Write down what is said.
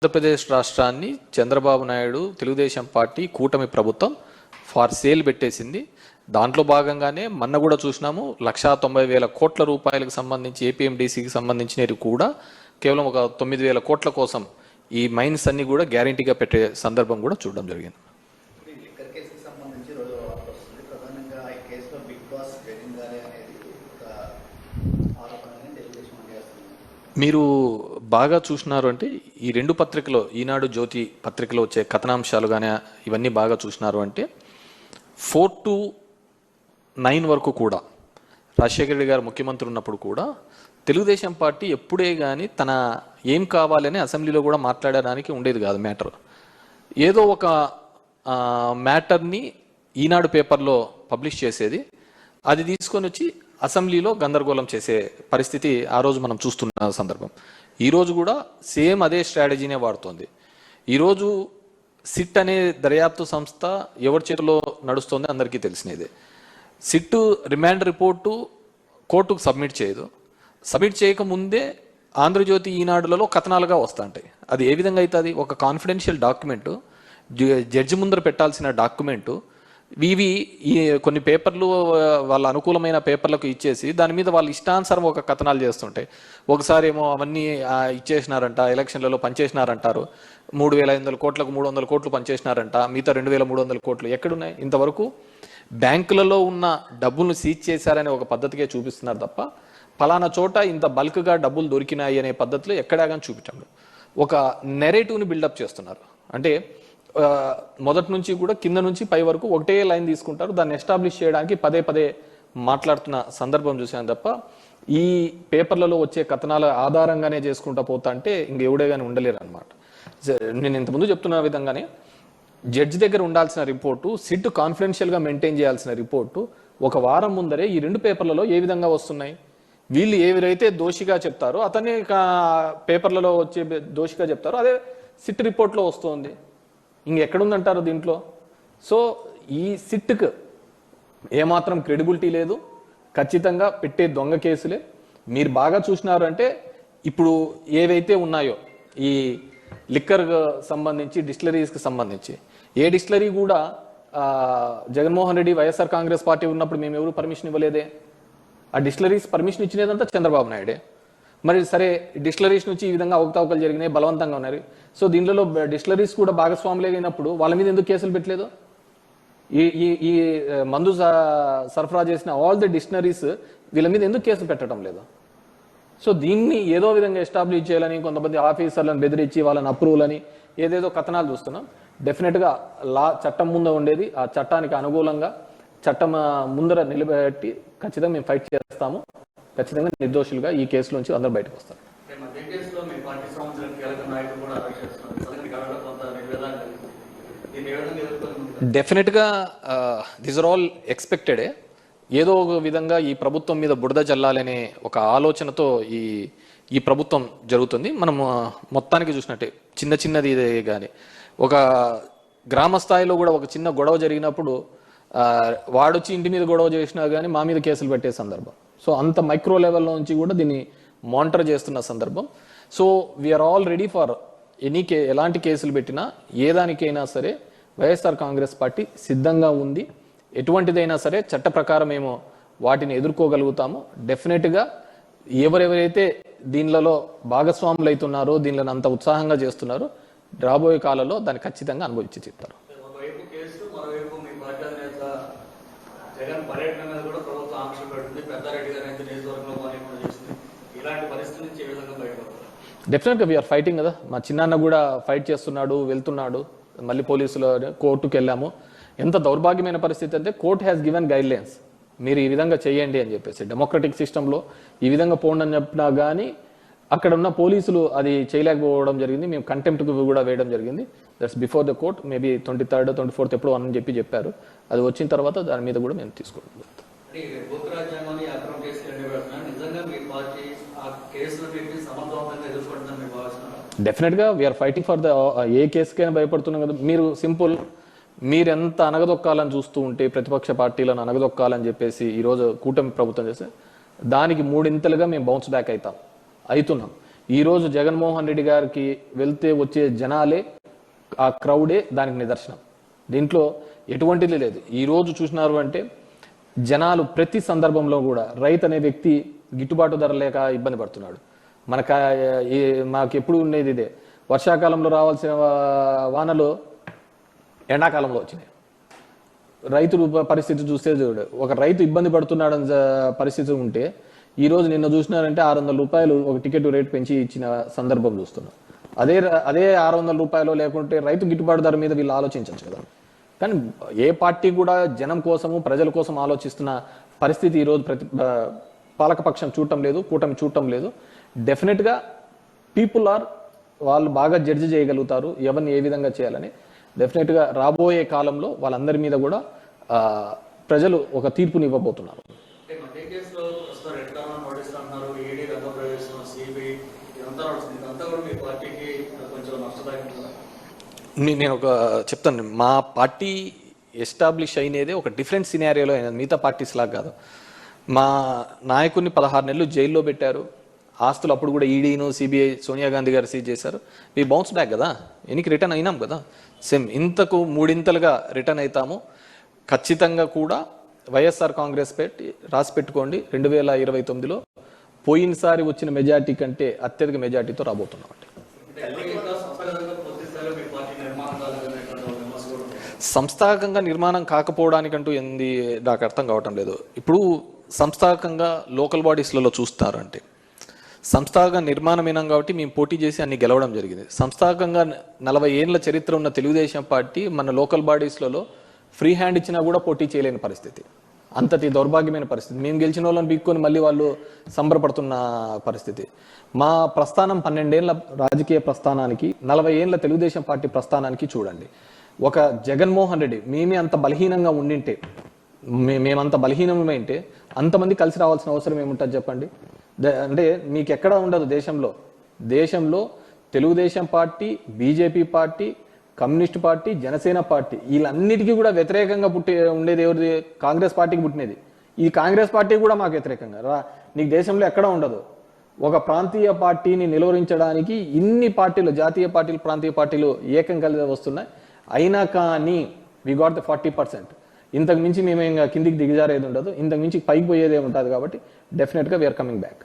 ఆంధ్రప్రదేశ్ రాష్ట్రాన్ని చంద్రబాబు నాయుడు తెలుగుదేశం పార్టీ కూటమి ప్రభుత్వం ఫార్ సేల్ పెట్టేసింది. దాంట్లో భాగంగానే మొన్న కూడా చూసినాము 1,90,000 కోట్ల రూపాయలకు సంబంధించి ఏపీఎండీసీకి సంబంధించినవి కూడా కేవలం ఒక 9,000 కోట్ల కోసం ఈ మైన్స్ అన్ని కూడా గ్యారంటీగా పెట్టే సందర్భం కూడా చూడడం జరిగింది. మీరు బాగా చూసినారు అంటే ఈ రెండు పత్రికలో ఈనాడు జ్యోతి పత్రికలో వచ్చే కథనాంశాలు కానీ ఇవన్నీ బాగా చూసినారు అంటే 4 to 9 వరకు కూడా రాజశేఖర రెడ్డి గారు ముఖ్యమంత్రి ఉన్నప్పుడు కూడా తెలుగుదేశం పార్టీ ఎప్పుడే కానీ తన ఏం కావాలని అసెంబ్లీలో కూడా మాట్లాడడానికి ఉండేది కాదు మ్యాటర్. ఏదో ఒక మ్యాటర్ని ఈనాడు పేపర్లో పబ్లిష్ చేసేది, అది తీసుకొని వచ్చి అసెంబ్లీలో గందరగోళం చేసే పరిస్థితి ఆ రోజు మనం చూస్తున్న సందర్భం. ఈరోజు కూడా సేమ్ అదే స్ట్రాటజీనే వాడుతోంది. ఈరోజు సిట్ అనే దర్యాప్తు సంస్థ ఎవరి చేతిలో నడుస్తుంది అందరికీ తెలిసినదే. సిట్ రిమాండ్ రిపోర్టు కోర్టుకు సబ్మిట్ చేయదు. సబ్మిట్ చేయకముందే ఆంధ్రజ్యోతి ఈనాడులలో కథనాలుగా వస్తుంటాయి. అది ఏ విధంగా అవుతుంది? ఒక కాన్ఫిడెన్షియల్ డాక్యుమెంటు, జడ్జి ముందర పెట్టాల్సిన డాక్యుమెంటు, ఇవి కొన్ని పేపర్లు వాళ్ళ అనుకూలమైన పేపర్లకు ఇచ్చేసి దాని మీద వాళ్ళు ఇష్టానుసారం ఒక కథనాలు చేస్తుంటాయి. ఒకసారి ఏమో అవన్నీ ఇచ్చేసినారంట, ఎలక్షన్లలో పనిచేసినారంటారు, 3,500 కోట్లకు 300 కోట్లు పనిచేసినారంట, మిగతా 2,300 కోట్లు ఎక్కడున్నాయి? ఇంతవరకు బ్యాంకులలో ఉన్న డబ్బులను సీజ్ చేశారనే ఒక పద్ధతికే చూపిస్తున్నారు తప్ప ఫలానా చోట ఇంత బల్క్గా డబ్బులు దొరికినాయి అనే పద్ధతిలో ఎక్కడా కానీ చూపించండి. ఒక నెరేటివ్ని బిల్డప్ చేస్తున్నారు. అంటే మొదటి నుంచి కూడా కింద నుంచి పై వరకు ఒకటే లైన్ తీసుకుంటారు. దాన్ని ఎస్టాబ్లిష్ చేయడానికి పదే పదే మాట్లాడుతున్న సందర్భం చూసాను తప్ప ఈ పేపర్లలో వచ్చే కథనాల ఆధారంగానే చేసుకుంటా పోతా అంటే ఇంకెవడే కానీ ఉండలేరు అనమాట. నేను ఇంతకుముందు చెప్తున్న విధంగానే జడ్జి దగ్గర ఉండాల్సిన రిపోర్టు, సిట్ కాన్ఫిడెన్షియల్గా మెయింటైన్ చేయాల్సిన రిపోర్టు ఒక వారం ముందరే ఈ రెండు పేపర్లలో ఏ విధంగా వస్తున్నాయి? వీళ్ళు ఎవరైతే దోషిగా చెప్తారో అతనే పేపర్లలో వచ్చే దోషిగా చెప్తారో అదే సిట్ రిపోర్ట్లో వస్తుంది. ఇంకెక్కడుందంటారు దీంట్లో? సో ఈ సిట్కి ఏమాత్రం క్రెడిబిలిటీ లేదు. ఖచ్చితంగా పెట్టే దొంగ కేసులే. మీరు బాగా చూసినారు అంటే ఇప్పుడు ఏవైతే ఉన్నాయో ఈ లిక్కర్ సంబంధించి, డిస్టిలరీస్కి సంబంధించి ఏ డిస్టిలరీ కూడా జగన్మోహన్ రెడ్డి వైఎస్ఆర్ కాంగ్రెస్ పార్టీ ఉన్నప్పుడు మేము ఎవరు పర్మిషన్ ఇవ్వలేదే. ఆ డిస్టిలరీస్ పర్మిషన్ ఇచ్చినదంతా చంద్రబాబు నాయుడే. మరి సరే, డిస్టిలరీస్ నుంచి ఈ విధంగా అవకతవకలు జరిగినాయి, బలవంతంగా ఉన్నారు. సో దీనిలో డిస్టిలరీస్ కూడా భాగస్వాములు అయినప్పుడు వాళ్ళ మీద ఎందుకు కేసులు పెట్టలేదు? ఈ మందు సరఫరా చేసిన ఆల్ ది డిస్టిలరీస్ వీళ్ళ మీద ఎందుకు కేసులు పెట్టడం లేదు? సో దీన్ని ఏదో విధంగా ఎస్టాబ్లిష్ చేయాలని కొంతమంది ఆఫీసర్లను బెదిరించి వాళ్ళని అప్రూవల్ అని ఏదేదో కథనాలు చూస్తున్నాం. డెఫినెట్గా చట్టం ముందు ఉండేది, ఆ చట్టానికి అనుకూలంగా చట్టం ముందర నిలబెట్టి ఖచ్చితంగా మేము ఫైట్ చేస్తాము. ఖచ్చితంగా నిర్దోషులుగా ఈ కేసు నుంచి అందరూ బయటకు వస్తారు. డెఫినెట్గా దిస్ ఆర్ ఆల్ ఎక్స్పెక్టెడే. ఏదో ఒక విధంగా ఈ ప్రభుత్వం మీద బురద చల్లాలనే ఒక ఆలోచనతో ఈ ప్రభుత్వం జరుగుతుంది. మనము మొత్తానికి చూసినట్టే చిన్నది కానీ ఒక గ్రామ స్థాయిలో కూడా ఒక చిన్న గొడవ జరిగినప్పుడు వాడొచ్చి ఇంటి మీద గొడవ చేసినా కానీ మా మీద కేసులు పెట్టే సందర్భం. సో అంత మైక్రో లెవెల్లో నుంచి కూడా దీన్ని మానిటర్ చేస్తున్న సందర్భం. So we're all ready for ఎలాంటి కేసులు పెట్టినా ఏ దానికైనా సరే వైఎస్ఆర్ కాంగ్రెస్ పార్టీ సిద్ధంగా ఉంది. ఎటువంటిదైనా సరే చట్ట ప్రకారం ఏమో వాటిని ఎదుర్కోగలుగుతాము. డెఫినెట్గా ఎవరెవరైతే దీనిలలో భాగస్వాములు అవుతున్నారో, దీనిలో అంత ఉత్సాహంగా చేస్తున్నారో రాబోయే కాలంలో దాన్ని ఖచ్చితంగా అనుభవించి చెప్తారు. డెఫినెట్గా వీఆర్ ఫైటింగ్ కదా. మా చిన్నాన్న కూడా ఫైట్ చేస్తున్నాడు, వెళ్తున్నాడు. మళ్ళీ పోలీసులు కోర్టుకు వెళ్ళాము. ఎంత దౌర్భాగ్యమైన పరిస్థితి అంటే court has given guide lines, మీరు ఈ విధంగా చేయండి అని చెప్పేసి. డెమోక్రటిక్ సిస్టంలో ఈ విధంగా పోండి అని చెప్పినా కానీ అక్కడ ఉన్న పోలీసులు అది చేయలేకపోవడం జరిగింది. మేము కంటెంప్ట్ కూడా వేయడం జరిగింది. That's before the court. Maybe 23rd 24th ఎప్పుడు అని చెప్పారు. అది వచ్చిన తర్వాత దాని మీద కూడా మేము తీసుకోవాలి. డెఫినెట్గా వీఆర్ ఫైటింగ్ ఫర్ ద ఏ కేసుకైనా భయపడుతున్నాం కదా. మీరు సింపుల్, మీరెంత అనగదొక్కాలని చూస్తూ ఉంటే ప్రతిపక్ష పార్టీలను అనగదొక్కాలని చెప్పేసి ఈరోజు కూటమి ప్రభుత్వం చేస్తే దానికి 3 ఇంతలుగా మేము బౌన్స్ బ్యాక్ అవుతున్నాం. ఈరోజు జగన్మోహన్ రెడ్డి గారికి వెళ్తే వచ్చే జనాలే, ఆ క్రౌడే దానికి నిదర్శనం. దీంట్లో ఎటువంటిది లేదు. ఈరోజు చూసినారు అంటే జనాలు ప్రతి సందర్భంలో కూడా రైతు అనే వ్యక్తి గిట్టుబాటు ధర లేక ఇబ్బంది పడుతున్నాడు. మాకు ఎప్పుడు ఉండేది ఇదే, వర్షాకాలంలో రావాల్సిన వానలు ఎండాకాలంలో వచ్చినాయి. రైతులు పరిస్థితి చూస్తే చూడు, ఒక రైతు ఇబ్బంది పడుతున్నాడని పరిస్థితి ఉంటే ఈరోజు నిన్న చూసినారంటే 600 రూపాయలు ఒక టికెట్ రేట్ పెంచి ఇచ్చిన సందర్భం చూస్తున్నాం. అదే 600 రూపాయలు లేకుంటే రైతు గిట్టుబాటు ధర మీద వీళ్ళు ఆలోచించవచ్చు కదా. కానీ ఏ పార్టీ కూడా జనం కోసము ప్రజల కోసం ఆలోచిస్తున్న పరిస్థితి ఈరోజు పాలకపక్షం చూడటం లేదు, కూటమి చూడటం లేదు. డెఫినెట్గా వాళ్ళు బాగా జడ్జి చేయగలుగుతారు ఎవరిని ఏ విధంగా చేయాలని. డెఫినెట్గా రాబోయే కాలంలో వాళ్ళందరి మీద కూడా ప్రజలు ఒక తీర్పుని ఇవ్వబోతున్నారు. నేను ఒక చెప్తాను, మా పార్టీ ఎస్టాబ్లిష్ అయినదే ఒక డిఫరెంట్ సినారియోలో అయినది, మిగతా పార్టీస్ లాగా కాదు. మా నాయకుడిని 16 నెలలు జైల్లో పెట్టారు. ఆస్తులు అప్పుడు కూడా ఈడీను సిబిఐ సోనియా గాంధీ గారు సీజ్ చేశారు. మీ బౌన్స్ బ్యాక్ కదా, ఎన్నికి రిటర్న్ అయినాం కదా. సేమ్ ఇంతకు 3 ఇంతలుగా రిటర్న్ అవుతాము. ఖచ్చితంగా కూడా వైఎస్ఆర్ కాంగ్రెస్ రాసి పెట్టుకోండి, 2029లో పోయినసారి వచ్చిన మెజార్టీ కంటే అత్యధిక మెజార్టీతో రాబోతున్నాం. సంస్థాగతంగా నిర్మాణం కాకపోవడానికంటూ ఏంది నాకు అర్థం కావటం లేదు. ఇప్పుడు సంస్థాగతంగా లోకల్ బాడీస్లలో చూస్తారంటే సంస్థాగత నిర్మాణమైనాం కాబట్టి మేము పోటీ చేసి అన్ని గెలవడం జరిగింది. సంస్థాగతంగా 40 ఏళ్ల చరిత్ర ఉన్న తెలుగుదేశం పార్టీ మన లోకల్ బాడీస్లలో ఫ్రీ హ్యాండ్ ఇచ్చినా కూడా పోటీ చేయలేని పరిస్థితి, అంతటి దౌర్భాగ్యమైన పరిస్థితి. మేము గెలిచిన వాళ్ళని బీక్కొని మళ్ళీ వాళ్ళు సంబరపడుతున్న పరిస్థితి. మా ప్రస్థానం 12 ఏళ్ల రాజకీయ ప్రస్థానానికి 40 ఏళ్ల తెలుగుదేశం పార్టీ ప్రస్థానానికి చూడండి. ఒక జగన్మోహన్ రెడ్డి మేమే అంత బలహీనంగా ఉండింటే, మేమంత బలహీనమైంటే అంతమంది కలిసి రావాల్సిన అవసరం ఏముంటుంది చెప్పండి. అంటే మీకు ఎక్కడ ఉండదు దేశంలో Telugu Desam party, BJP party, communist party, Janasena party వీళ్ళన్నిటికీ కూడా వ్యతిరేకంగా ఉండేది ఎవరిది? కాంగ్రెస్ పార్టీకి పుట్టినది. ఈ కాంగ్రెస్ పార్టీ కూడా మాకు వ్యతిరేకంగా నీకు దేశంలో ఎక్కడ ఉండదు. ఒక ప్రాంతీయ పార్టీని నిలువరించడానికి ఇన్ని పార్టీలు, జాతీయ పార్టీలు, ప్రాంతీయ పార్టీలు ఏకం కలిసి వస్తున్నాయి. అయినా కానీ వి గాట్ ద 40%. ఇంతకు మించి మేము ఇంకా కిందికి దిగజారేది ఉండదు, ఇంతకు మించి పైకి పోయేదే ఉంటుంది. కాబట్టి డెఫినెట్గా వీఆర్ కమింగ్ బ్యాక్.